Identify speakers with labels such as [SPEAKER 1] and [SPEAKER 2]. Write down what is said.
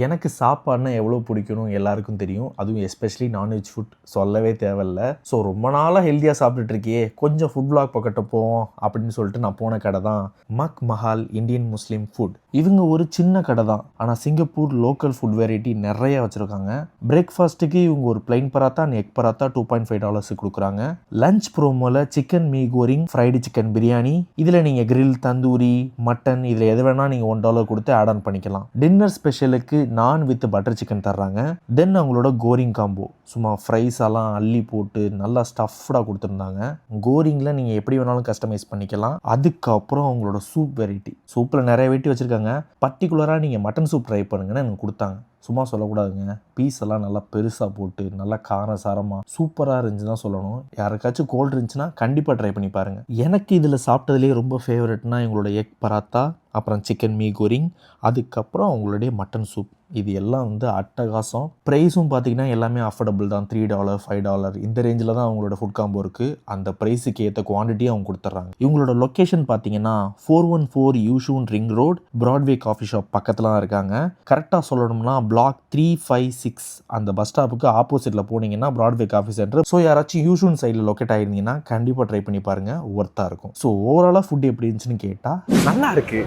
[SPEAKER 1] எனக்கு சாப்பாடுனா எவ்வளோ பிடிக்கணும் எல்லாருக்கும் தெரியும். அதுவும் எஸ்பெஷலி நான்வெஜ் ஃபுட் சொல்லவே தேவையில்ல. ஸோ ரொம்ப நாளாக ஹெல்த்தியாக சாப்பிட்டுட்டு இருக்கியே, கொஞ்சம் ஃபுட் பிளாக் பக்கத்து போவோம் அப்படின்னு சொல்லிட்டு நான் போன கடை தான் மக் மஹால் இந்தியன் முஸ்லீம் ஃபுட். இவங்க ஒரு சின்ன கடை தான், ஆனால் சிங்கப்பூர் லோக்கல் ஃபுட் வெரைட்டி நிறைய வச்சுருக்காங்க. பிரேக்ஃபாஸ்ட்டுக்கு இவங்க ஒரு plain paratha and egg paratha $2.5 கொடுக்குறாங்க. லஞ்ச் ப்ரோமோவில் chicken mee goreng, fried chicken biryani, இதில் நீங்கள் கிரில், தந்தூரி, மட்டன், இதில் எது வேணால் நீங்கள் $1 கொடுத்து ஆட் ஆன் பண்ணிக்கலாம். டின்னர் ஸ்பெஷலுக்கு நான் வித் பட்டர் சிக்கன் தர்றாங்க. தென் அவங்களோட கோரிங் காம்போ சும்மா ஃப்ரைஸ் எல்லாம் அள்ளி போட்டு நல்லா ஸ்டஃப்டாக கொடுத்துருந்தாங்க. கோரிங்கில் நீங்கள் எப்படி வேணாலும் கஸ்டமைஸ் பண்ணிக்கலாம். அதுக்கப்புறம் அவங்களோட சூப் வெரைட்டி, சூப்பில் நிறைய வெரைட்டி வச்சுருக்காங்க. பர்டிகுலராக நீங்கள் மட்டன் சூப் ட்ரை பண்ணுங்கன்னு எனக்கு கொடுத்தாங்க. சும்மா சொல்லக்கூடாதுங்க, பீஸ் எல்லாம் நல்லா பெருசாக போட்டு நல்லா காரம் சாரமாக சூப்பராக இருந்துச்சு தான் சொல்லணும். யாருக்காச்சும் கோல்டு இருந்துச்சுன்னா கண்டிப்பாக ட்ரை பண்ணி பாருங்கள். எனக்கு இதில் சாப்பிட்டதுலேயே ரொம்ப ஃபேவரட்னா எங்களோட எக் பராத்தா, அப்புறம் சிக்கன் மீ கோரிங், அதுக்கப்புறம் அவங்களுடைய மட்டன் சூப். இது எல்லாம் அட்டகாசம். ப்ரைஸும் பார்த்தீங்கன்னா எல்லாமே அஃபோர்டபுள் தான். $3, $5 இந்த ரேஞ்சில் தான் அவங்களோட ஃபுட் காம்போ இருக்குது. அந்த ப்ரைஸுக்கு ஏற்ற குவான்டிட்டி அவங்க கொடுத்துட்றாங்க. இவங்களோட லொக்கேஷன் பார்த்தீங்கன்னா 414 Yishun ring road, Broadway coffee shop பக்கத்தில் தான் இருக்காங்க. கரெக்டாக சொல்லணும்னா பிளாக் 356 அந்த பஸ் ஸ்டாப்புக்கு ஆப்போசிட்டில் போனீங்கன்னா பிராட்வே காஃபி சென்டர். ஸோ யாராச்சும் யூஷூன் சைடில் லொக்கேட் ஆகிருந்தீங்கன்னா கண்டிப்பாக ட்ரை பண்ணி பாருங்கள், ஒர்த்தாக இருக்கும். ஸோ ஓவராலாக ஃபுட் எப்படி இருந்துச்சுன்னு கேட்டால் நல்லா இருக்குது.